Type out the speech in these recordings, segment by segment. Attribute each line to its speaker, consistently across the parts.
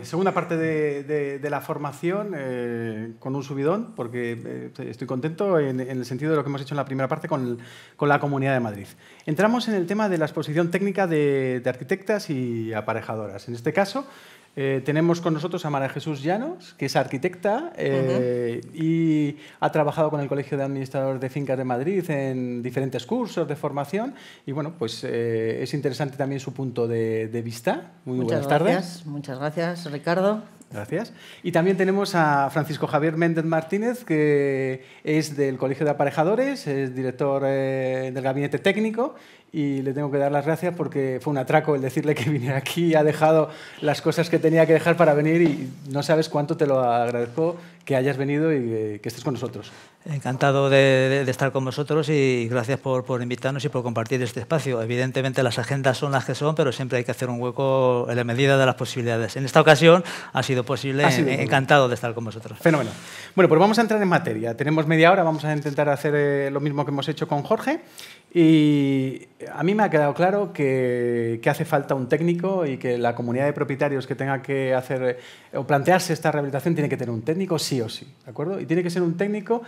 Speaker 1: Segunda parte de la formación con un subidón, porque estoy contento en el sentido de lo que hemos hecho en la primera parte con la Comunidad de Madrid. Entramos en el tema de la exposición técnica de arquitectas y aparejadoras. En este caso, tenemos con nosotros a María Jesús Llanos, que es arquitecta y ha trabajado con el Colegio de Administradores de Fincas de Madrid en diferentes cursos de formación. Y bueno, pues es interesante también su punto de vista. Muy buenas tardes.
Speaker 2: Muchas gracias, Ricardo.
Speaker 1: Gracias. Y también tenemos a Francisco Javier Méndez Martínez, que es del Colegio de Aparejadores, es director del gabinete técnico, y le tengo que dar las gracias porque fue un atraco el decirle que viniera aquí. Ha dejado las cosas que tenía que dejar para venir y no sabes cuánto te lo agradezco que hayas venido y que estés con nosotros.
Speaker 3: Encantado de estar con vosotros y gracias por invitarnos y por compartir este espacio. Evidentemente las agendas son las que son, pero siempre hay que hacer un hueco en la medida de las posibilidades. En esta ocasión ha sido posible, encantado de estar con vosotros.
Speaker 1: Fenómeno. Bueno, pues vamos a entrar en materia. Tenemos media hora, vamos a intentar hacer lo mismo que hemos hecho con Jorge. Y a mí me ha quedado claro que hace falta un técnico y que la comunidad de propietarios que tenga que hacer o plantearse esta rehabilitación tiene que tener un técnico sí o sí, ¿de acuerdo? Y tiene que ser un técnico,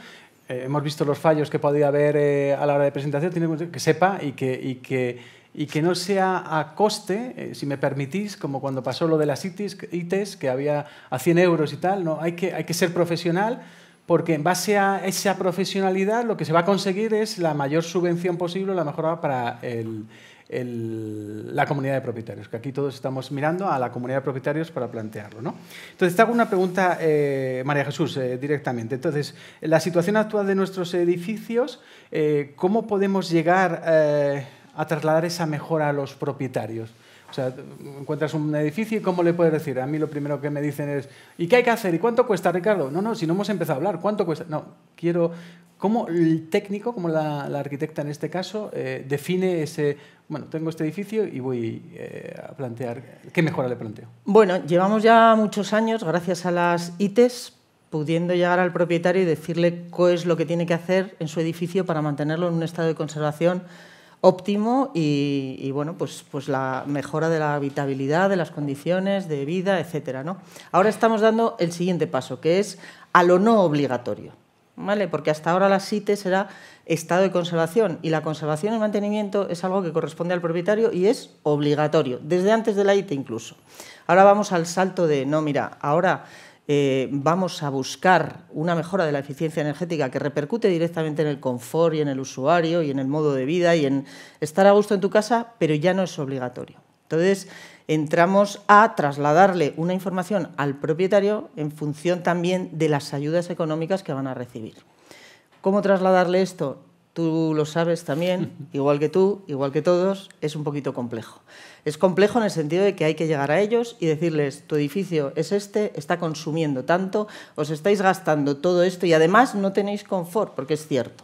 Speaker 1: hemos visto los fallos que podía haber a la hora de presentación, tiene que sepa y que no sea a coste, si me permitís, como cuando pasó lo de las ITES, que había a 100 euros y tal, ¿no? Hay que ser profesional, porque en base a esa profesionalidad lo que se va a conseguir es la mayor subvención posible, la mejor para la comunidad de propietarios, que aquí todos estamos mirando a la comunidad de propietarios para plantearlo, ¿no? Entonces, te hago una pregunta, María Jesús, directamente. Entonces, la situación actual de nuestros edificios, ¿cómo podemos llegar a trasladar esa mejora a los propietarios? O sea, encuentras un edificio y ¿cómo le puedes decir? A mí lo primero que me dicen es ¿y qué hay que hacer? ¿Y cuánto cuesta, Ricardo? No, si no hemos empezado a hablar, ¿cuánto cuesta? No, quiero... ¿Cómo el técnico, como la arquitecta en este caso, define ese... Bueno, tengo este edificio y voy a plantear... ¿Qué mejora le planteo?
Speaker 2: Bueno, llevamos ya muchos años, gracias a las ITES, pudiendo llegar al propietario y decirle qué es lo que tiene que hacer en su edificio para mantenerlo en un estado de conservación óptimo y bueno, pues la mejora de la habitabilidad, de las condiciones de vida, etcétera, ¿no? Ahora estamos dando el siguiente paso, que es a lo no obligatorio, ¿vale? Porque hasta ahora la ITES era estado de conservación y la conservación y mantenimiento es algo que corresponde al propietario y es obligatorio, desde antes de la ITE incluso. Ahora vamos al salto de, no, mira, ahora... vamos a buscar una mejora de la eficiencia energética que repercute directamente en el confort y en el usuario y en el modo de vida y en estar a gusto en tu casa, pero ya no es obligatorio. Entonces, entramos a trasladarle una información al propietario en función también de las ayudas económicas que van a recibir. ¿Cómo trasladarle esto? Tú lo sabes también, igual que tú, igual que todos, es un poquito complejo. Es complejo en el sentido de que hay que llegar a ellos y decirles, tu edificio es este, está consumiendo tanto, os estáis gastando todo esto y además no tenéis confort, porque es cierto.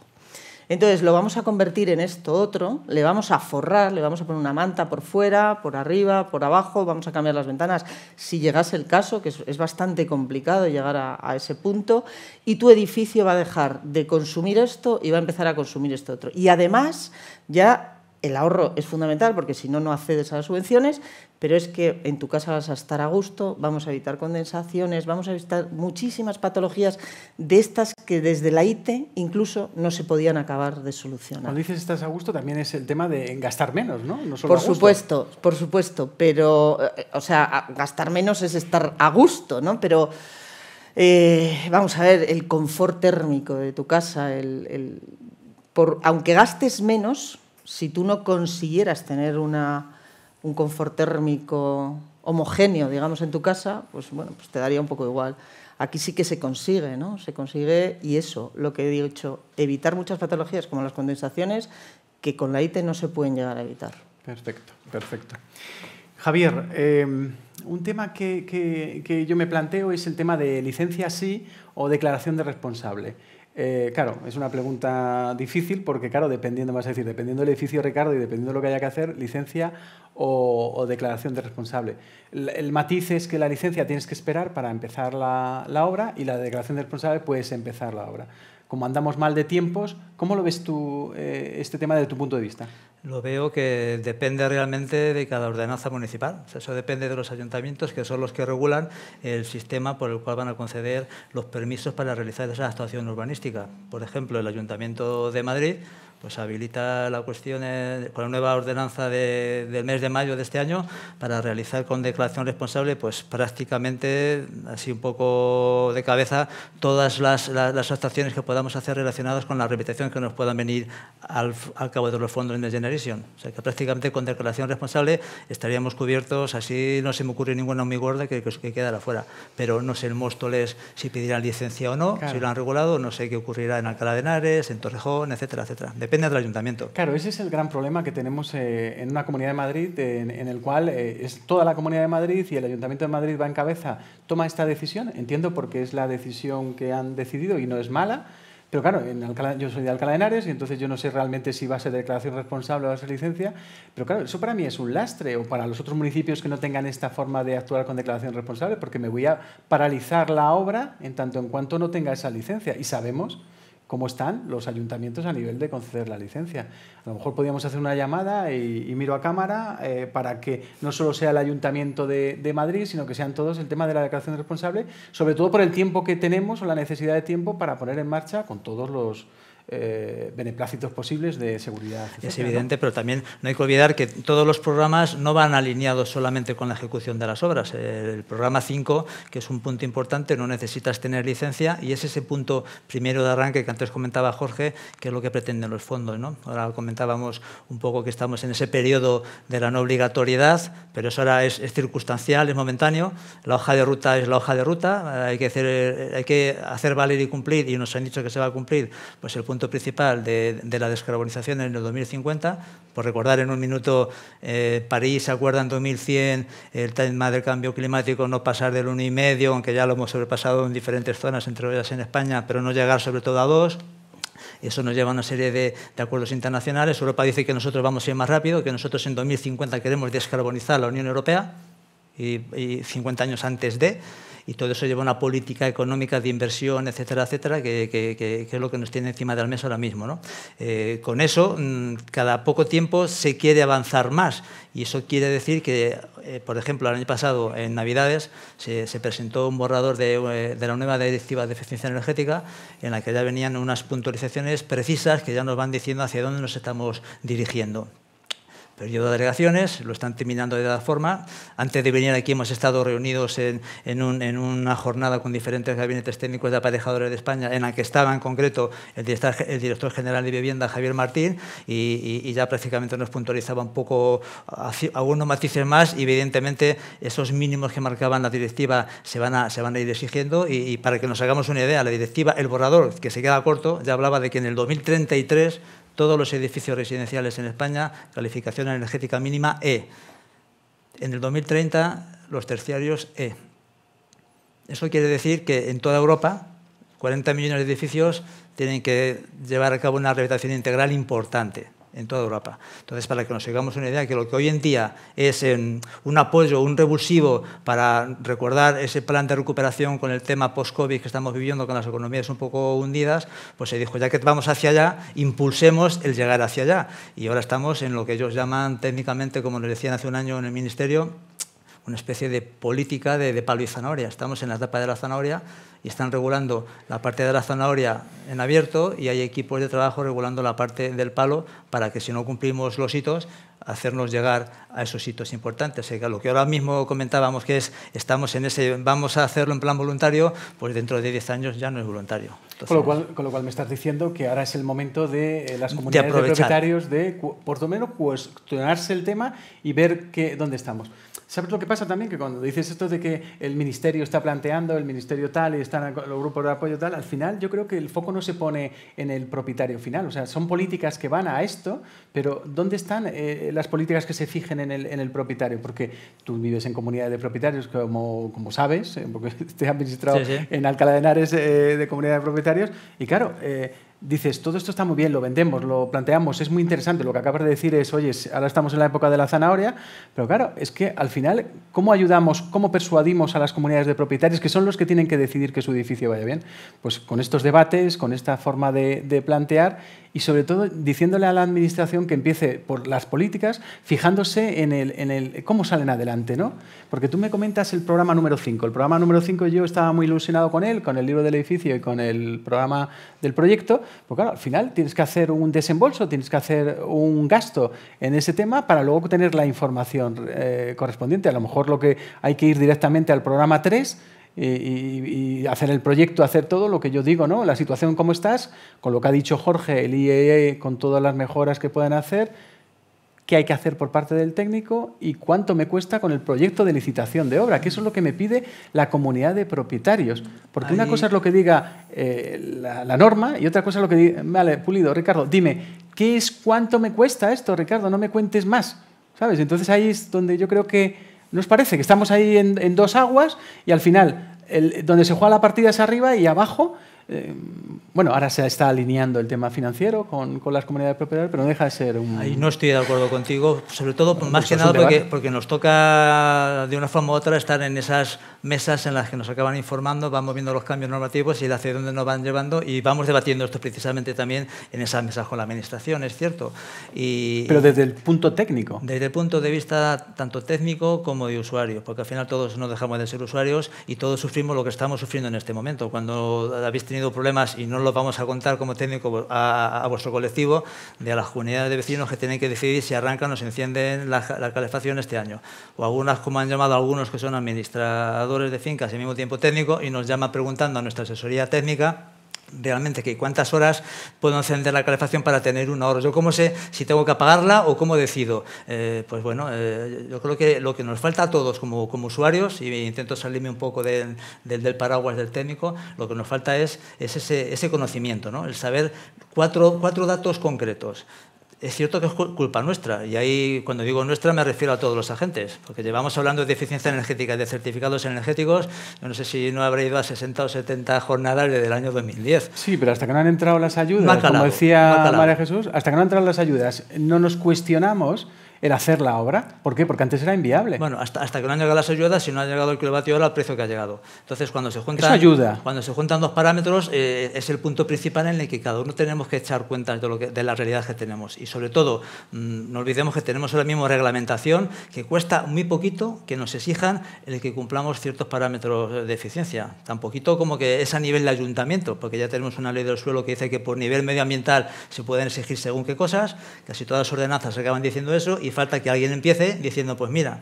Speaker 2: Entonces, lo vamos a convertir en esto otro, le vamos a forrar, le vamos a poner una manta por fuera, por arriba, por abajo, vamos a cambiar las ventanas, si llegase el caso, que es bastante complicado llegar a ese punto, y tu edificio va a dejar de consumir esto y va a empezar a consumir esto otro. Y además, ya... el ahorro es fundamental porque si no, no accedes a las subvenciones, pero es que en tu casa vas a estar a gusto, vamos a evitar condensaciones, vamos a evitar muchísimas patologías de estas que desde la ITE incluso no se podían acabar de solucionar.
Speaker 1: Cuando dices estás a gusto también es el tema de gastar menos, ¿no? No solo
Speaker 2: por supuesto, pero, o sea, gastar menos es estar a gusto, ¿no? Pero, vamos a ver, el confort térmico de tu casa, aunque gastes menos... Si tú no consiguieras tener un confort térmico homogéneo, digamos, en tu casa, pues bueno, pues te daría un poco igual. Aquí sí que se consigue, ¿no? Se consigue, y eso, lo que he dicho, evitar muchas patologías como las condensaciones que con la ITE no se pueden llegar a evitar.
Speaker 1: Perfecto, perfecto. Javier, un tema que yo me planteo es el tema de licencia sí o declaración de responsable. Claro, es una pregunta difícil porque, claro, dependiendo del edificio, Ricardo, y dependiendo de lo que haya que hacer, licencia o declaración de responsable. El matiz es que la licencia tienes que esperar para empezar la obra y la declaración de responsable puedes empezar la obra. como andamos mal de tiempos, ¿cómo lo ves tú este tema desde tu punto de vista?
Speaker 3: Lo veo que depende realmente de cada ordenanza municipal. O sea, eso depende de los ayuntamientos, que son los que regulan el sistema por el cual van a conceder los permisos para realizar esa actuación urbanística. Por ejemplo, el Ayuntamiento de Madrid pues habilita la cuestión con la nueva ordenanza del mes de mayo de este año para realizar con declaración responsable pues prácticamente, así un poco de cabeza, todas las actuaciones que podamos hacer relacionadas con la rehabilitación que nos puedan venir al cabo de los fondos Next Generation. O sea que prácticamente con declaración responsable estaríamos cubiertos, así no se me ocurre ninguna muy gorda que quedara fuera. Pero no sé el Móstoles si pedirán licencia o no, claro. Si lo han regulado, no sé qué ocurrirá en Alcalá de Henares, en Torrejón, etcétera, etcétera. Depende del ayuntamiento.
Speaker 1: Claro, ese es el gran problema que tenemos en una Comunidad de Madrid, en el cual es toda la Comunidad de Madrid y el Ayuntamiento de Madrid va en cabeza, toma esta decisión, entiendo porque es la decisión que han decidido y no es mala, pero claro, yo soy de Alcalá de Henares y entonces yo no sé realmente si va a ser declaración responsable o va a ser licencia, pero claro, eso para mí es un lastre, o para los otros municipios que no tengan esta forma de actuar con declaración responsable, porque me voy a paralizar la obra en tanto en cuanto no tenga esa licencia, y sabemos cómo están los ayuntamientos a nivel de conceder la licencia. A lo mejor podríamos hacer una llamada y miro a cámara para que no solo sea el Ayuntamiento de Madrid, sino que sean todos el tema de la declaración responsable, sobre todo por el tiempo que tenemos o la necesidad de tiempo para poner en marcha con todos los beneplácitos posibles de seguridad.
Speaker 3: Es evidente, ¿no? Pero también no hay que olvidar que todos los programas no van alineados solamente con la ejecución de las obras. El programa 5, que es un punto importante, no necesitas tener licencia y es ese punto primero de arranque que antes comentaba Jorge, que es lo que pretenden los fondos, ¿no? Ahora comentábamos un poco que estamos en ese periodo de la no obligatoriedad, pero eso ahora es circunstancial, es momentáneo. La hoja de ruta es la hoja de ruta, hay que hacer valer y cumplir, y nos han dicho que se va a cumplir pues el punto principal de la descarbonización en el 2050. Por recordar en un minuto, París se acuerda en 2100, el tema del cambio climático, no pasar del 1,5, aunque ya lo hemos sobrepasado en diferentes zonas, entre ellas en España, pero no llegar sobre todo a 2. Eso nos lleva a una serie de acuerdos internacionales. Europa dice que nosotros vamos a ir más rápido, que nosotros en 2050 queremos descarbonizar la Unión Europea y 50 años antes de... Y todo eso lleva a una política económica de inversión, etcétera, etcétera, que es lo que nos tiene encima de la mesa ahora mismo, ¿no? Con eso, cada poco tiempo se quiere avanzar más. Y eso quiere decir que, por ejemplo, el año pasado, en Navidades, se presentó un borrador de la nueva Directiva de Eficiencia Energética, en la que ya venían unas puntualizaciones precisas que ya nos van diciendo hacia dónde nos estamos dirigiendo. Periodo de delegaciones, lo están terminando de toda forma. Antes de venir aquí hemos estado reunidos en una jornada con diferentes gabinetes técnicos de aparejadores de España, en la que estaba en concreto el director general de Vivienda, Javier Martín, y ya prácticamente nos puntualizaba un poco algunos matices más, y evidentemente esos mínimos que marcaban la directiva se van a ir exigiendo, y para que nos hagamos una idea, la directiva, el borrador, que se queda corto, ya hablaba de que en el 2033 todos los edificios residenciales en España, calificación energética mínima E. En el 2030, los terciarios E. Eso quiere decir que en toda Europa, 40 millones de edificios tienen que llevar a cabo una rehabilitación integral importante en toda Europa. Entonces, para que nos hagamos una idea, que lo que hoy en día es un apoyo, un revulsivo para recordar ese plan de recuperación con el tema post-COVID que estamos viviendo, con las economías un poco hundidas, pues se dijo, ya que vamos hacia allá, impulsemos el llegar hacia allá. Y ahora estamos en lo que ellos llaman técnicamente, como les decían hace un año en el Ministerio, una especie de política de palo y zanahoria. Estamos en la etapa de la zanahoria y están regulando la parte de la zanahoria en abierto, y hay equipos de trabajo regulando la parte del palo para que, si no cumplimos los hitos, hacernos llegar a esos hitos importantes. O sea, lo que ahora mismo comentábamos, que estamos en ese, vamos a hacerlo en plan voluntario, pues dentro de 10 años ya no es voluntario. Entonces,
Speaker 1: con lo cual me estás diciendo que ahora es el momento de las comunidades de propietarios de, por lo menos, cuestionarse el tema y ver dónde estamos. ¿Sabes lo que pasa también? Que cuando dices esto de que el Ministerio está planteando, el Ministerio tal, y están los grupos de apoyo tal, al final yo creo que el foco no se pone en el propietario final. O sea, son políticas que van a esto, pero ¿dónde están las políticas que se fijen en el propietario? Porque tú vives en comunidades de propietarios, como sabes, porque te has administrado en Alcalá de Henares de comunidad de propietarios, y claro, dices, todo esto está muy bien, lo vendemos, lo planteamos, es muy interesante. Lo que acabas de decir es, oye, ahora estamos en la época de la zanahoria, pero claro, es que al final, ¿cómo ayudamos, cómo persuadimos a las comunidades de propietarios, que son los que tienen que decidir que su edificio vaya bien? Pues con estos debates, con esta forma de plantear y sobre todo diciéndole a la administración que empiece por las políticas, fijándose en el cómo salen adelante, ¿no? Porque tú me comentas el programa número 5. El programa número 5 yo estaba muy ilusionado con él, con el libro del edificio y con el programa del proyecto. Pues claro, al final tienes que hacer un desembolso, tienes que hacer un gasto en ese tema para luego tener la información correspondiente. A lo mejor lo que hay que ir directamente al programa 3 y hacer el proyecto, hacer todo lo que yo digo, ¿no? La situación cómo estás, con lo que ha dicho Jorge, el IEE, con todas las mejoras que puedan hacer, qué hay que hacer por parte del técnico y cuánto me cuesta con el proyecto de licitación de obra, que eso es lo que me pide la comunidad de propietarios. Porque una cosa es lo que diga la norma y otra cosa es lo que diga... Vale, Pulido, Ricardo, dime, ¿qué es cuánto me cuesta esto, Ricardo? No me cuentes más, ¿sabes? Entonces ahí es donde yo creo que nos parece que estamos ahí en dos aguas y al final donde se juega la partida es arriba y abajo. Bueno, ahora se está alineando el tema financiero con las comunidades de propietarios, pero no deja de ser un...
Speaker 3: Ahí no estoy de acuerdo contigo, sobre todo, más que nada, porque nos toca de una forma u otra estar en esas mesas en las que nos acaban informando, vamos viendo los cambios normativos y hacia dónde nos van llevando y vamos debatiendo esto precisamente también en esas mesas con la Administración, es cierto.
Speaker 1: Pero desde el punto técnico.
Speaker 3: Desde el punto de vista tanto técnico como de usuario, porque al final todos no dejamos de ser usuarios y todos sufrimos lo que estamos sufriendo en este momento. Cuando habéis tenido problemas, y no los vamos a contar como técnico a vuestro colectivo, de a las comunidades de vecinos que tienen que decidir si arrancan o se encienden la calefacción este año. O algunas, como han llamado algunos que son administradores de fincas y al mismo tiempo técnicos, y nos llaman preguntando a nuestra asesoría técnica realmente que cuántas horas puedo encender la calefacción para tener una hora. Yo cómo sé si tengo que apagarla o cómo decido. Pues bueno, yo creo que lo que nos falta a todos como usuarios, y intento salirme un poco del paraguas del técnico, lo que nos falta es ese conocimiento, ¿no? El saber cuatro datos concretos. Es cierto que es culpa nuestra, y ahí cuando digo nuestra me refiero a todos los agentes, porque llevamos hablando de eficiencia energética y de certificados energéticos, yo no sé si no habré ido a 60 o 70 jornadas desde el año 2010.
Speaker 1: Sí, pero hasta que no han entrado las ayudas, como decía María Jesús, hasta que no han entrado las ayudas, no nos cuestionamos el hacer la obra. ¿Por qué? Porque antes era inviable.
Speaker 3: Bueno, hasta que no han llegado las ayudas, si no ha llegado el kilovatio hora al precio que ha llegado. Entonces, cuando se juntan,
Speaker 1: eso ayuda.
Speaker 3: Cuando se juntan dos parámetros, es el punto principal en el que cada uno tenemos que echar cuenta de la realidad que tenemos. Y sobre todo, no olvidemos que tenemos ahora mismo reglamentación que cuesta muy poquito que nos exijan el que cumplamos ciertos parámetros de eficiencia. Tan poquito como que es a nivel de ayuntamiento, porque ya tenemos una ley del suelo que dice que por nivel medioambiental se pueden exigir según qué cosas, casi todas las ordenanzas acaban diciendo eso, y falta que alguien empiece diciendo, pues mira,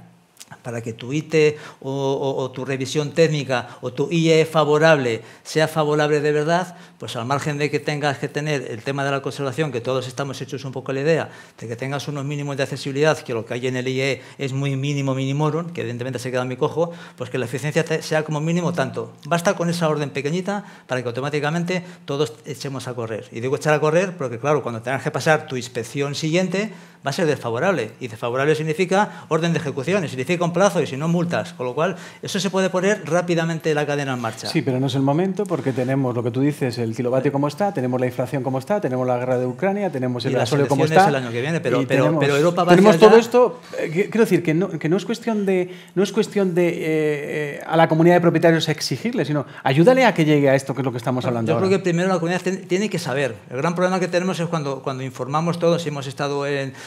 Speaker 3: para que tu ITE o tu revisión técnica o tu IE favorable sea favorable de verdad, pues al margen de que tengas que tener el tema de la conservación, que todos estamos hechos un poco la idea, de que tengas unos mínimos de accesibilidad, que lo que hay en el IE es muy mínimo minimorum, que evidentemente se queda muy cojo, pues que la eficiencia sea como mínimo tanto. Basta con esa orden pequeñita para que automáticamente todos echemos a correr. Y digo echar a correr porque, claro, cuando tengas que pasar tu inspección siguiente, va a ser desfavorable. Y desfavorable significa orden de ejecución, y significa un plazo, y si no, multas. Con lo cual, eso se puede poner rápidamente la cadena en marcha.
Speaker 1: Sí, pero no es el momento, porque tenemos lo que tú dices, el kilovatio como está, tenemos la inflación como está, tenemos la guerra de Ucrania, tenemos el gasóleo como está.
Speaker 3: El año que viene, pero Europa va
Speaker 1: tenemos
Speaker 3: hacia
Speaker 1: todo
Speaker 3: allá.
Speaker 1: esto. Quiero decir que no es cuestión de a la comunidad de propietarios exigirle, sino ayúdale a que llegue a esto, que es lo que estamos hablando ahora.
Speaker 3: Yo creo que primero la comunidad tiene que saber. El gran problema que tenemos es cuando informamos todos, y hemos estado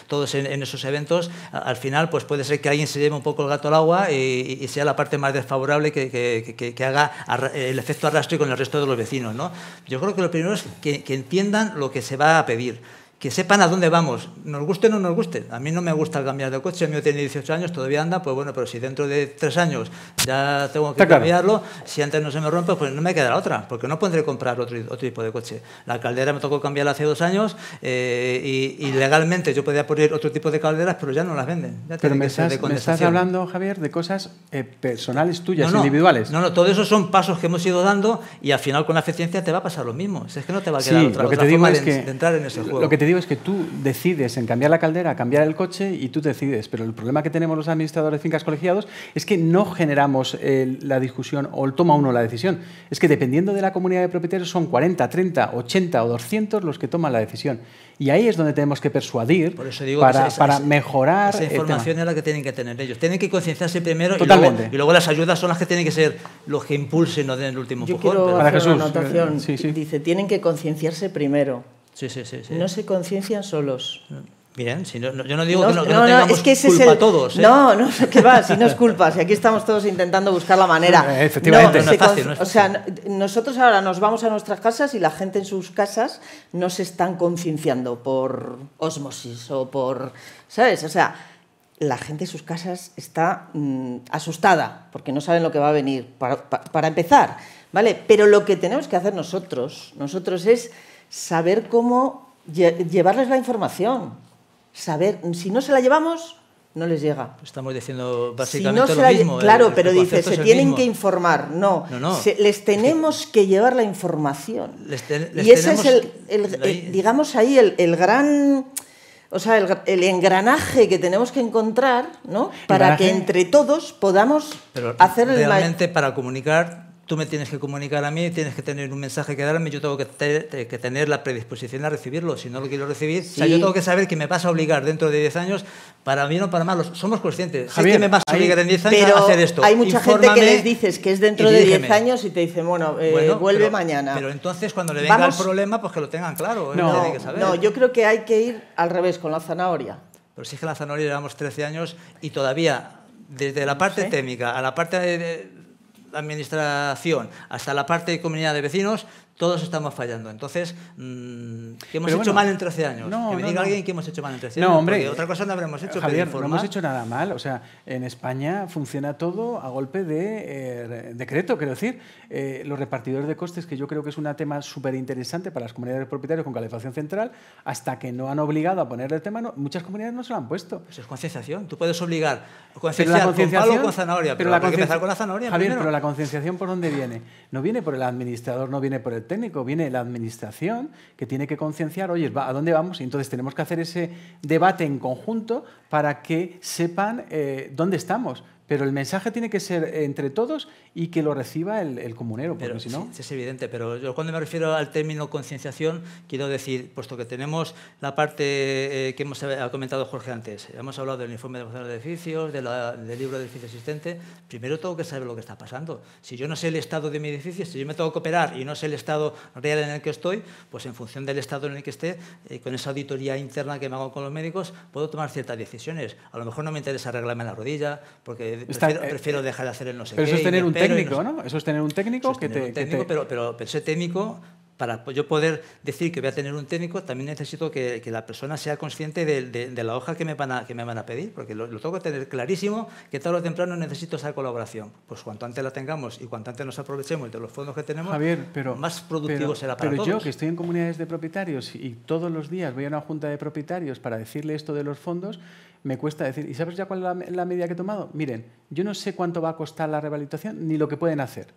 Speaker 3: todos en esos eventos, al final pues puede ser que alguien se lleve un poco el gato al agua y sea la parte más desfavorable que haga el efecto arrastre con el resto de los vecinos, ¿no? Yo creo que lo primero es que entiendan lo que se va a pedir, que sepan a dónde vamos, nos guste o no nos guste. A mí no me gusta cambiar de coche, el mío tiene 18 años, todavía anda, pues bueno, pero si dentro de 3 años ya tengo que cambiarlo, si antes no se me rompe, pues no me quedará otra, porque no podré comprar otro tipo de coche. La caldera me tocó cambiarla hace 2 años y legalmente yo podía poner otro tipo de calderas, pero ya no las venden. Ya
Speaker 1: pero me estás hablando, Javier, de cosas personales tuyas, individuales.
Speaker 3: No, todo eso son pasos que hemos ido dando y al final con la eficiencia te va a pasar lo mismo. Es que no te va a quedar otra
Speaker 1: forma
Speaker 3: de entrar en ese juego.
Speaker 1: Lo que te digo es que tú decides en cambiar la caldera, cambiar el coche y tú decides, pero el problema que tenemos los administradores de fincas colegiados es que no generamos la discusión o toma uno la decisión. Es que dependiendo de la comunidad de propietarios son 40, 30, 80 o 200 los que toman la decisión. Y ahí es donde tenemos que persuadir para mejorar.
Speaker 3: Esa información es la que tienen que tener ellos. Tienen que concienciarse primero y luego las ayudas son las que tienen que ser los que impulsen, no den el último empujón.
Speaker 2: Quiero hacer una anotación. Dice, tienen que concienciarse primero.
Speaker 3: Sí.
Speaker 2: No se conciencian solos.
Speaker 3: Bien, si no, yo no digo que no tengamos es que culpa todos.
Speaker 2: No, que va, si no es culpa, si aquí estamos todos intentando buscar la manera.
Speaker 1: Efectivamente.
Speaker 3: No es fácil.
Speaker 2: O sea, nosotros ahora nos vamos a nuestras casas y la gente en sus casas no se están concienciando por ósmosis o por, ¿sabes? O sea, la gente en sus casas está asustada porque no saben lo que va a venir, para empezar, ¿vale? Pero lo que tenemos que hacer nosotros es saber cómo llevarles la información. Saber, si no se la llevamos, no les llega.
Speaker 3: Estamos diciendo básicamente
Speaker 2: si
Speaker 3: lo mismo.
Speaker 2: Claro, pero dice, se tienen que informar. No. Les tenemos que llevar la información. Y ese es digamos ahí, el gran... O sea, el engranaje que tenemos que encontrar, ¿no? Para que entre todos podamos hacer el...
Speaker 3: Realmente para comunicar... Tú me tienes que comunicar a mí, tienes que tener un mensaje que darme, yo tengo que tener la predisposición a recibirlo. Si no lo quiero recibir, o sea, yo tengo que saber que me vas a obligar dentro de 10 años, para bien o para mal, somos conscientes.
Speaker 1: Javier,
Speaker 3: sé que me vas a obligar en 10 años a hacer esto.
Speaker 2: Hay mucha gente que les dices que es dentro de 10 años y te dicen, bueno, vuelve mañana.
Speaker 3: Pero entonces cuando le venga el problema, pues que lo tengan claro. Tienen que saber.
Speaker 2: No, yo creo que hay que ir al revés, con la zanahoria.
Speaker 3: Pero si es que la zanahoria llevamos 13 años y todavía, desde la parte técnica a la parte de administración hasta la parte de comunidad de vecinos, todos estamos fallando. Entonces, ¿qué hemos hecho mal en 13 años? Que me diga alguien que hemos hecho mal en 13 años.
Speaker 1: No, hombre,
Speaker 3: porque otra cosa no habremos hecho.
Speaker 1: Javier, no hemos hecho nada mal. O sea, en España funciona todo a golpe de decreto. Quiero decir, los repartidores de costes, que yo creo que es un tema súper interesante para las comunidades de propietarios con calefacción central, hasta que no han obligado a ponerle el tema, muchas comunidades no se lo han puesto.
Speaker 3: Pues es concienciación. Tú puedes obligar a concienciar con palo o con zanahoria, pero hay que empezar con la zanahoria.
Speaker 1: Javier,
Speaker 3: primero.
Speaker 1: pero la concienciación, ¿por dónde viene? No viene por el administrador, no viene por el técnico, viene la administración que tiene que concienciar, oye, ¿a dónde vamos? Y entonces tenemos que hacer ese debate en conjunto para que sepan dónde estamos. Pero el mensaje tiene que ser entre todos y que lo reciba el comunero, porque si no...
Speaker 3: Sí, es evidente, pero yo cuando me refiero al término concienciación, quiero decir, puesto que tenemos la parte que ha comentado Jorge antes, hemos hablado del informe de evaluación de edificios, del libro de edificio existente, primero tengo que saber lo que está pasando. Si yo no sé el estado de mi edificio, si yo me tengo que operar y no sé el estado real en el que estoy, pues en función del estado en el que esté, con esa auditoría interna que me hago con los médicos, puedo tomar ciertas decisiones. A lo mejor no me interesa arreglarme la rodilla, porque prefiero dejar de hacer el no sé qué.
Speaker 1: Pero eso es tener un técnico, ¿no? Eso es tener un técnico que te...
Speaker 3: Pero ese técnico, para yo poder decir que voy a tener un técnico, también necesito que la persona sea consciente de la hoja que me van a pedir, porque lo tengo que tener clarísimo, que tarde o temprano necesito esa colaboración. Pues cuanto antes la tengamos y cuanto antes nos aprovechemos de los fondos que tenemos,
Speaker 1: Javier,
Speaker 3: más productivo será para todos.
Speaker 1: Pero yo, que estoy en comunidades de propietarios y todos los días voy a una junta de propietarios para decirle esto de los fondos, me cuesta decir, ¿y sabes ya cuál es la medida que he tomado? Miren, yo no sé cuánto va a costar la rehabilitación ni lo que pueden hacer.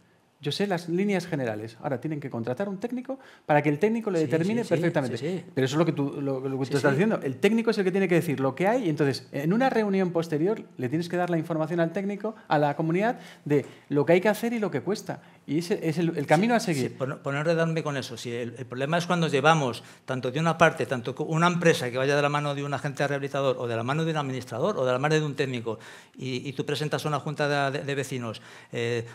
Speaker 1: Yo sé las líneas generales. Ahora tienen que contratar un técnico para que el técnico le determine perfectamente. Pero eso es lo que tú estás diciendo. El técnico es el que tiene que decir lo que hay y entonces en una reunión posterior le tienes que dar la información al técnico, a la comunidad, de lo que hay que hacer y lo que cuesta. Y ese es el camino a seguir.
Speaker 3: Sí, por no enredarme con eso. Si el problema es cuando llevamos, tanto de una parte, tanto una empresa que vaya de la mano de un agente rehabilitador o de la mano de un administrador o de la mano de un técnico y tú presentas a una junta de vecinos,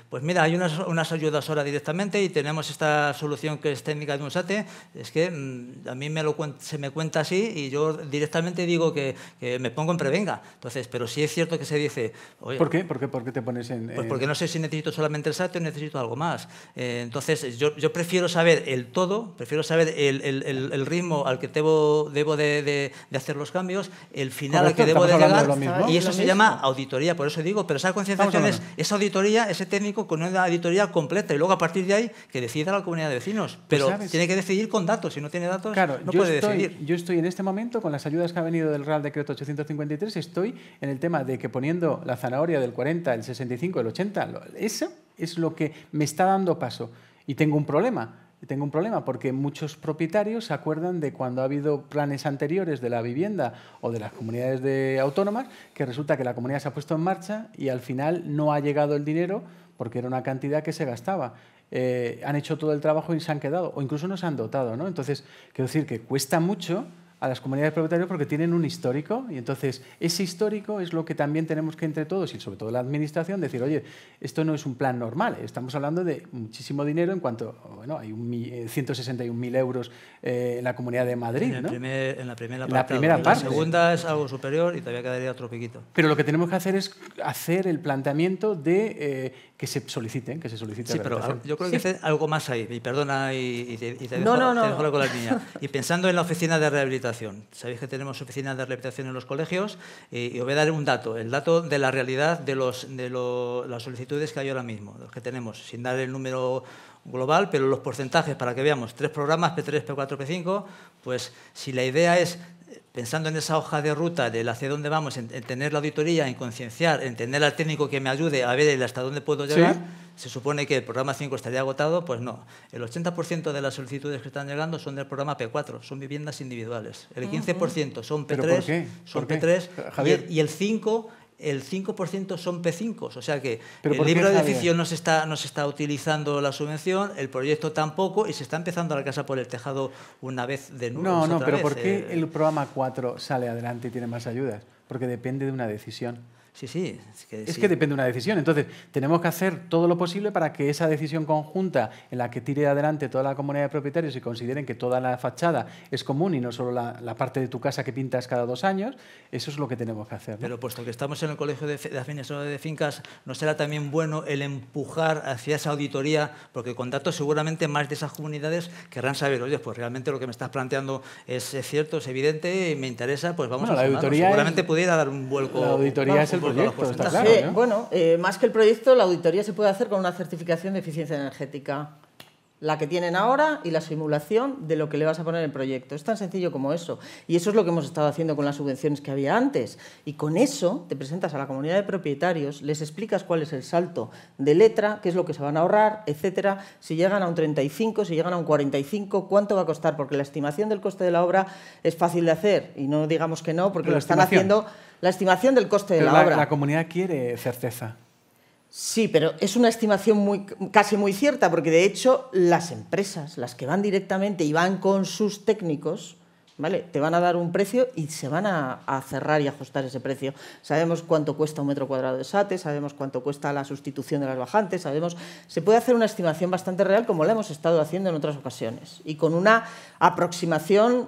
Speaker 3: pues mira, hay unas ayudas ahora directamente y tenemos esta solución que es técnica de un SATE, es que a mí se me cuenta así y yo directamente digo que me pongo en prevenga. Entonces, pero sí es cierto que se dice... Oye,
Speaker 1: ¿Por qué? ¿Por qué te pones en...?
Speaker 3: Pues porque no sé si necesito solamente el SATE o necesito algo más. Entonces, yo prefiero saber el todo, prefiero saber el ritmo al que debo de hacer los cambios, el final al que debo de llegar, y eso se llama auditoría, por eso digo, pero esa concienciación es esa auditoría, ese técnico con una auditoría completa y luego a partir de ahí que decida la comunidad de vecinos, pero pues tiene que decidir con datos, si no tiene datos no puede decidir.
Speaker 1: Yo estoy en este momento con las ayudas que ha venido del Real Decreto 853, estoy en el tema de que poniendo la zanahoria del 40, el 65, el 80, eso es lo que me está dando paso y tengo un problema. tengo un problema, porque muchos propietarios se acuerdan de cuando ha habido planes anteriores de la vivienda o de las comunidades autónomas, que resulta que la comunidad se ha puesto en marcha y al final no ha llegado el dinero porque era una cantidad que se gastaba. Han hecho todo el trabajo y se han quedado, o incluso no se han dotado, ¿no? Entonces, quiero decir que cuesta mucho a las comunidades de propietarios porque tienen un histórico y entonces ese histórico es lo que también tenemos que entre todos y sobre todo la administración decir, oye, esto no es un plan normal, estamos hablando de muchísimo dinero en cuanto, bueno, hay 161.000 euros en la Comunidad de Madrid, ¿no?
Speaker 3: En la primera
Speaker 1: parte.
Speaker 3: La segunda es algo superior y todavía quedaría otro piquito.
Speaker 1: Pero lo que tenemos que hacer es hacer el planteamiento de que se solicite.
Speaker 3: Sí, pero yo creo que hace algo más ahí, y perdona, y te dejo con la niña. Y pensando en la oficina de rehabilitación, sabéis que tenemos oficinas de rehabilitación en los colegios y os voy a dar un dato, el dato de la realidad de las solicitudes que hay ahora mismo, los que tenemos, sin dar el número global, pero los porcentajes para que veamos, 3 programas, P3, P4, P5, pues si la idea es, pensando en esa hoja de ruta de hacia dónde vamos, en tener la auditoría, en concienciar, en tener al técnico que me ayude a ver hasta dónde puedo llegar, ¿sí? Se supone que el programa 5 estaría agotado, pues no. El 80% de las solicitudes que están llegando son del programa P4, son viviendas individuales. El 15% son P3,
Speaker 1: ¿Por qué? Javier.
Speaker 3: Y el 5% son P5, o sea que el libro de edificio no se está utilizando la subvención, el proyecto tampoco, y se está empezando a la casa por el tejado una vez de nuevo.
Speaker 1: No, pero ¿por qué el programa 4 sale adelante y tiene más ayudas? Porque depende de una decisión.
Speaker 3: Sí.
Speaker 1: Es que depende de una decisión. Entonces, tenemos que hacer todo lo posible para que esa decisión conjunta en la que tire adelante toda la comunidad de propietarios y consideren que toda la fachada es común y no solo la parte de tu casa que pintas cada 2 años, eso es lo que tenemos que hacer, ¿no?
Speaker 3: Pero puesto que estamos en el Colegio de Administradores de Fincas, ¿no será también bueno el empujar hacia esa auditoría? Porque con datos seguramente más de esas comunidades querrán saber, oye, pues realmente lo que me estás planteando es cierto, es evidente, y me interesa, pues vamos a hacerlo. Seguramente pudiera dar un vuelco.
Speaker 1: La auditoría es el proyecto, está claro, ¿no?
Speaker 2: Bueno, más que el proyecto, la auditoría se puede hacer con una certificación de eficiencia energética, la que tienen ahora y la simulación de lo que le vas a poner en el proyecto. Es tan sencillo como eso. Y eso es lo que hemos estado haciendo con las subvenciones que había antes. Y con eso te presentas a la comunidad de propietarios, les explicas cuál es el salto de letra, qué es lo que se van a ahorrar, etcétera. Si llegan a un 35, si llegan a un 45, ¿cuánto va a costar? Porque la estimación del coste de la obra es fácil de hacer. Y no digamos que no, porque lo están haciendo. La estimación del coste de la obra.
Speaker 1: La comunidad quiere certeza.
Speaker 2: Sí, pero es una estimación casi muy cierta, porque de hecho las empresas, las que van directamente y van con sus técnicos, ¿vale?, te van a dar un precio y se van a cerrar y ajustar ese precio. Sabemos cuánto cuesta 1 metro cuadrado de SATE, sabemos cuánto cuesta la sustitución de las bajantes, se puede hacer una estimación bastante real, como la hemos estado haciendo en otras ocasiones, y con una aproximación,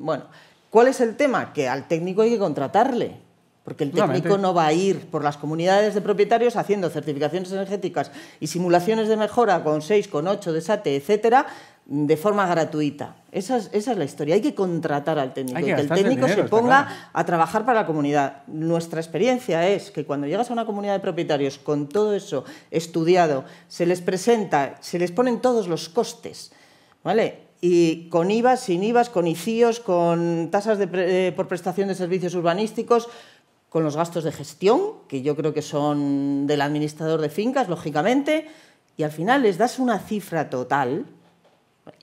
Speaker 2: bueno. ¿Cuál es el tema? Que al técnico hay que contratarle, porque el técnico no va a ir por las comunidades de propietarios haciendo certificaciones energéticas y simulaciones de mejora con 6, con 8 de SATE, etcétera, de forma gratuita. Esa es la historia. Hay que contratar al técnico, que el técnico se ponga a trabajar para la comunidad. Nuestra experiencia es que cuando llegas a una comunidad de propietarios con todo eso estudiado, se les presenta, se les ponen todos los costes, ¿vale?, y con IVA, sin IVA, con ICIOs, con tasas por prestación de servicios urbanísticos, con los gastos de gestión, que yo creo que son del administrador de fincas, lógicamente, y al final les das una cifra total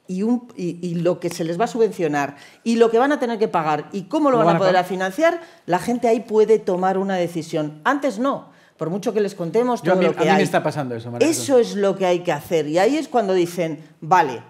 Speaker 2: y lo que se les va a subvencionar y lo que van a tener que pagar y cómo lo van a poder financiar, la gente ahí puede tomar una decisión. Antes no. Por mucho que les contemos todo lo que hay.
Speaker 1: A mí me está pasando eso, María.
Speaker 2: Eso es lo que hay que hacer. Y ahí es cuando dicen, vale,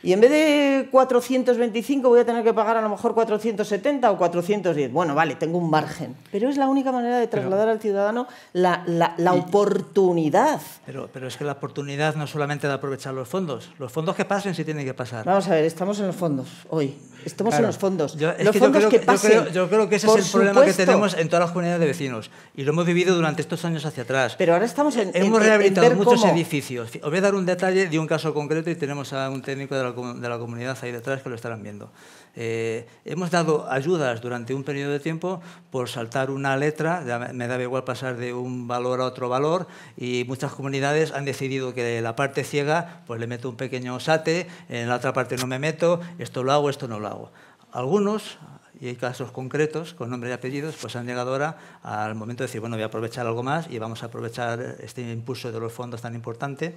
Speaker 2: y en vez de 425 voy a tener que pagar a lo mejor 470 o 410. Bueno, vale, tengo un margen. Pero es la única manera de trasladar al ciudadano la oportunidad.
Speaker 3: Pero es que la oportunidad no solamente de aprovechar los fondos. Los fondos que pasen sí tienen que pasar.
Speaker 2: Vamos a ver, estamos en los fondos hoy. Estamos en los fondos.
Speaker 3: Yo creo que ese es el problema que tenemos en todas las comunidades de vecinos. Y lo hemos vivido durante estos años hacia atrás.
Speaker 2: Pero ahora estamos
Speaker 3: hemos rehabilitado muchos edificios. Os voy a dar un detalle de un caso concreto y tenemos a un técnico de la comunidad ahí detrás que lo estarán viendo. Hemos dado ayudas durante un periodo de tiempo por saltar una letra, ya me daba igual pasar de un valor a otro valor, y muchas comunidades han decidido que la parte ciega pues le meto un pequeño SATE, en la otra parte no me meto, esto lo hago, esto no lo hago. Algunos, y hay casos concretos con nombre y apellidos, pues han llegado ahora al momento de decir, bueno, voy a aprovechar algo más y vamos a aprovechar este impulso de los fondos tan importante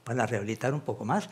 Speaker 3: para rehabilitar un poco más.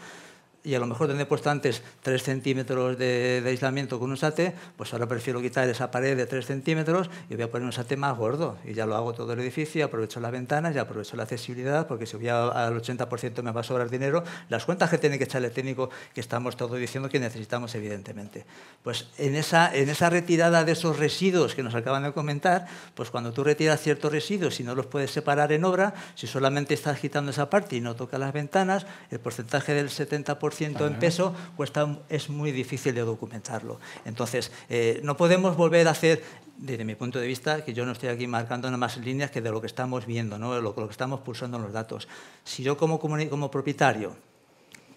Speaker 3: y a lo mejor donde he puesto antes 3 centímetros de aislamiento con un SATE, pues ahora prefiero quitar esa pared de 3 centímetros y voy a poner un SATE más gordo. Y ya lo hago todo el edificio, aprovecho las ventanas y aprovecho la accesibilidad, porque si voy al 80% me va a sobrar dinero. Las cuentas que tiene que echar el técnico, que estamos todos diciendo que necesitamos, evidentemente. Pues en esa retirada de esos residuos que nos acaban de comentar, pues cuando tú retiras ciertos residuos y no los puedes separar en obra, si solamente estás quitando esa parte y no tocas las ventanas, el porcentaje del 70% en peso es muy difícil de documentarlo. Entonces, no podemos volver a hacer, desde mi punto de vista, que yo no estoy aquí marcando nada más líneas que de lo que estamos viendo, ¿no? lo que estamos pulsando en los datos. Si yo como propietario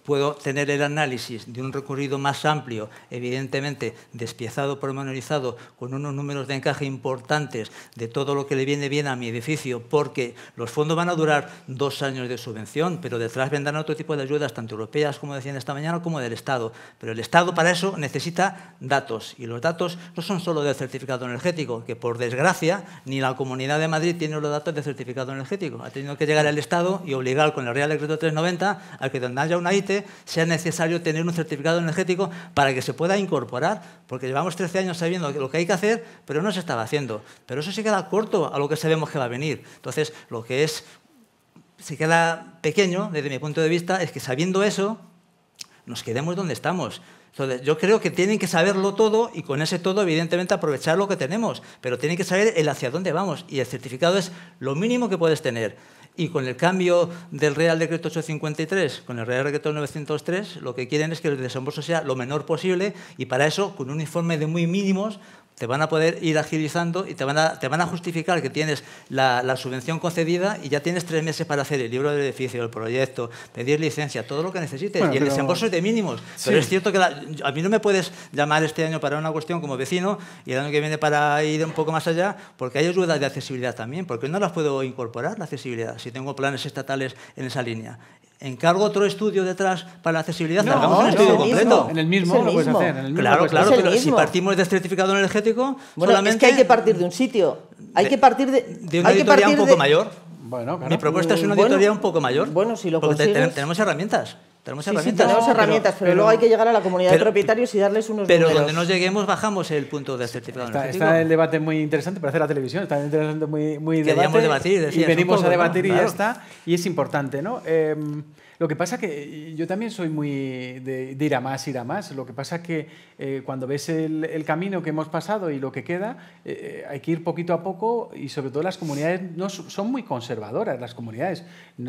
Speaker 3: puedo tener el análisis de un recorrido más amplio, evidentemente despiezado, pormenorizado, con unos números de encaje importantes de todo lo que le viene bien a mi edificio, porque los fondos van a durar 2 años de subvención, pero detrás vendrán otro tipo de ayudas, tanto europeas, como decían esta mañana, como del Estado. Pero el Estado para eso necesita datos, y los datos no son solo del certificado energético, que por desgracia ni la Comunidad de Madrid tiene los datos del certificado energético. Ha tenido que llegar el Estado y obligar con el Real Decreto 390 a que donde haya una ITE sea necesario tener un certificado energético para que se pueda incorporar, porque llevamos 13 años sabiendo lo que hay que hacer, pero no se estaba haciendo. Pero eso se queda corto a lo que sabemos que va a venir. Entonces, lo que se queda pequeño, desde mi punto de vista, es que sabiendo eso, nos quedemos donde estamos. Entonces, yo creo que tienen que saberlo todo y con ese todo, evidentemente, aprovechar lo que tenemos, pero tienen que saber el hacia dónde vamos, y el certificado es lo mínimo que puedes tener. Y con el cambio del Real Decreto 853, con el Real Decreto 903, lo que quieren es que el desembolso sea lo menor posible, y para eso, con un informe de muy mínimos, te van a poder ir agilizando y te van a justificar que tienes la subvención concedida, y ya tienes 3 meses para hacer el libro del edificio, el proyecto, pedir licencia, todo lo que necesites. Bueno, y el desembolso es de mínimos. Sí. Pero es cierto que a mí no me puedes llamar este año para una cuestión como vecino y el año que viene para ir un poco más allá, porque hay ayudas de accesibilidad también. ¿Por qué no las puedo incorporar, la accesibilidad, si tengo planes estatales en esa línea? ¿Encargo otro estudio detrás para la accesibilidad?
Speaker 1: No,
Speaker 3: hagamos un estudio completo.
Speaker 1: En el mismo lo puedes hacer.
Speaker 3: Claro, pero si partimos del certificado energético,
Speaker 2: bueno, solamente... es que hay que partir de un sitio. Hay que partir
Speaker 3: de una auditoría un poco mayor.
Speaker 1: Bueno, claro.
Speaker 3: Mi propuesta es una auditoría un poco mayor.
Speaker 2: Bueno, si lo
Speaker 3: porque
Speaker 2: consigues...
Speaker 3: tenemos herramientas. Tenemos
Speaker 2: herramientas, pero luego hay que llegar a la comunidad de propietarios y darles unos números.
Speaker 3: Pero donde nos lleguemos bajamos el punto del certificado energético.
Speaker 1: Está el debate muy interesante para hacer la televisión, está interesante muy
Speaker 3: Queríamos debatir, decías,
Speaker 1: y venimos a debatir, ¿no? Y
Speaker 3: claro.
Speaker 1: ya está, y es importante, ¿no? Lo que pasa que yo también soy muy de ir a más. Lo que pasa que cuando ves el camino que hemos pasado y lo que queda, hay que ir poquito a poco, y sobre todo las comunidades son muy conservadoras, las comunidades.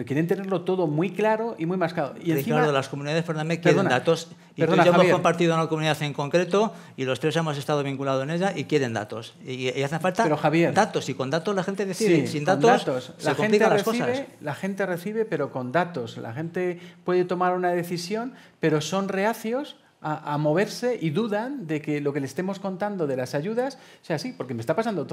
Speaker 1: Quieren tenerlo todo muy claro y muy mascado. Y
Speaker 3: Ricardo,
Speaker 1: encima,
Speaker 3: las comunidades, perdóname, quieren datos. Y tú y yo hemos compartido una comunidad en concreto y los 3 hemos estado vinculados en ella y quieren datos. Y hacen falta datos, y con datos la gente decide.
Speaker 1: Sí,
Speaker 3: sin datos se complican las cosas.
Speaker 1: La gente recibe, pero con datos. La gente puede tomar una decisión, pero son reacios a moverse y dudan de que lo que le estemos contando de las ayudas sea así, porque me está pasando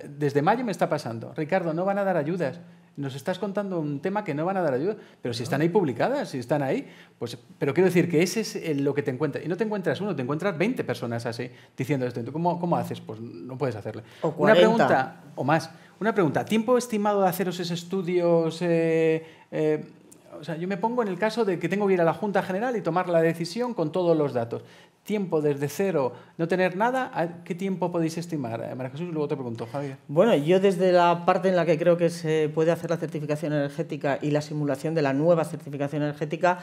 Speaker 1: desde mayo me está pasando. Ricardo, no van a dar ayudas. Nos estás contando un tema que no van a dar ayuda, pero si están ahí publicadas, si están ahí, pues, pero quiero decir que ese es lo que te encuentras. Y no te encuentras uno, te encuentras 20 personas así diciendo esto. ¿Cómo haces? Pues no puedes hacerle.
Speaker 2: O 40.
Speaker 1: Una pregunta, o más. Una pregunta. ¿Tiempo estimado de hacer esos estudios? O sea, yo me pongo en el caso de que tengo que ir a la Junta General y tomar la decisión con todos los datos. Tiempo desde cero, no tener nada, ¿qué tiempo podéis estimar? María Jesús, y luego te pregunto, Javier.
Speaker 2: Bueno, yo desde la parte en la que creo que se puede hacer la certificación energética y la simulación de la nueva certificación energética,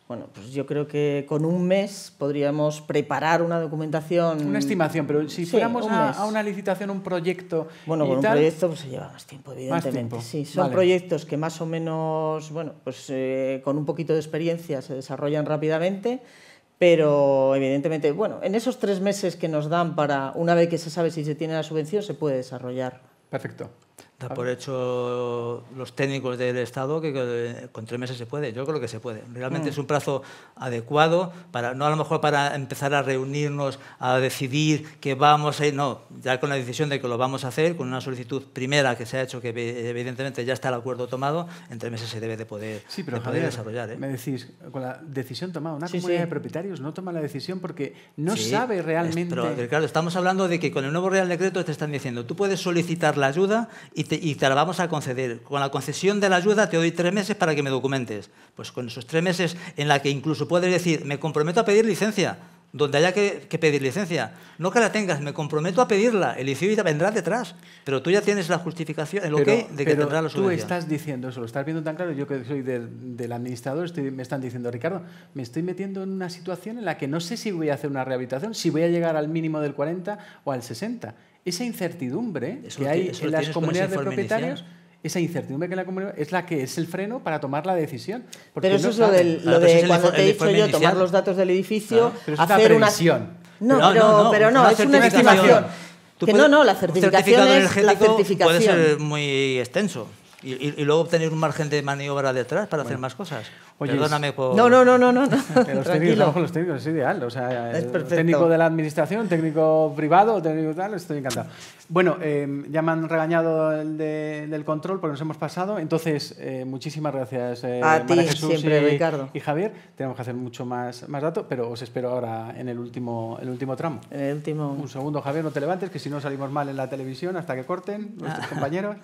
Speaker 2: bueno, pues yo creo que con un mes podríamos preparar una documentación...
Speaker 1: Una estimación, pero si fuéramos a una licitación, un proyecto...
Speaker 2: Bueno, con un proyecto pues se lleva más tiempo, evidentemente.
Speaker 1: Más tiempo.
Speaker 2: Sí, son proyectos que más o menos, bueno, pues con un poquito de experiencia se desarrollan rápidamente, pero evidentemente, bueno, en esos 3 meses que nos dan para, una vez que se sabe si se tiene la subvención, se puede desarrollar.
Speaker 1: Perfecto.
Speaker 3: Da por hecho los técnicos del Estado que con 3 meses se puede. Yo creo que se puede. Realmente es un plazo adecuado, no a lo mejor para empezar a reunirnos, a decidir que vamos a ir, no, ya con la decisión de que lo vamos a hacer, con una solicitud primera que se ha hecho, que evidentemente ya está el acuerdo tomado, en 3 meses se debe de poder,
Speaker 1: Javier,
Speaker 3: desarrollar.
Speaker 1: Me decís, con la decisión tomada, una comunidad de propietarios no toma la decisión porque no sabe realmente...
Speaker 3: Pero, Ricardo, estamos hablando de que con el nuevo Real Decreto te están diciendo, tú puedes solicitar la ayuda y y te la vamos a conceder. Con la concesión de la ayuda te doy 3 meses para que me documentes. Pues con esos 3 meses en la que incluso puedes decir, me comprometo a pedir licencia, donde haya que pedir licencia. No que la tengas, me comprometo a pedirla, el ICIO vendrá detrás, pero tú ya tienes la justificación, el ok de que tendrá la subvención.
Speaker 1: Tú estás diciendo eso, lo estás viendo tan claro, yo que soy del administrador, me están diciendo, Ricardo, me estoy metiendo en una situación en la que no sé si voy a hacer una rehabilitación, si voy a llegar al mínimo del 40 o al 60. Esa incertidumbre que hay en las comunidades de propietarios... Esa incertidumbre que la comunidad es la que es el freno para tomar la decisión.
Speaker 2: Pero eso es lo de cuando te he dicho yo, tomar los datos del edificio, hacer una previsión. Pero no, es una estimación. Que no, la certificación es la certificación.
Speaker 3: Puede ser muy extenso. Y luego obtener un margen de maniobra detrás para hacer más cosas.
Speaker 1: Oye,
Speaker 3: perdóname por...
Speaker 2: No.
Speaker 1: Los técnicos es ideal. O sea,
Speaker 2: es perfecto.
Speaker 1: Técnico de la administración, técnico privado, técnico tal, estoy encantado. Bueno, ya me han regañado del control porque nos hemos pasado. Entonces, muchísimas gracias,
Speaker 2: a ti,
Speaker 1: María Jesús
Speaker 2: siempre, Ricardo.
Speaker 1: Y Javier. Tenemos que hacer mucho más datos, pero os espero ahora en el último tramo.
Speaker 2: En el último...
Speaker 1: Un segundo, Javier, no te levantes, que si no salimos mal en la televisión hasta que corten nuestros compañeros.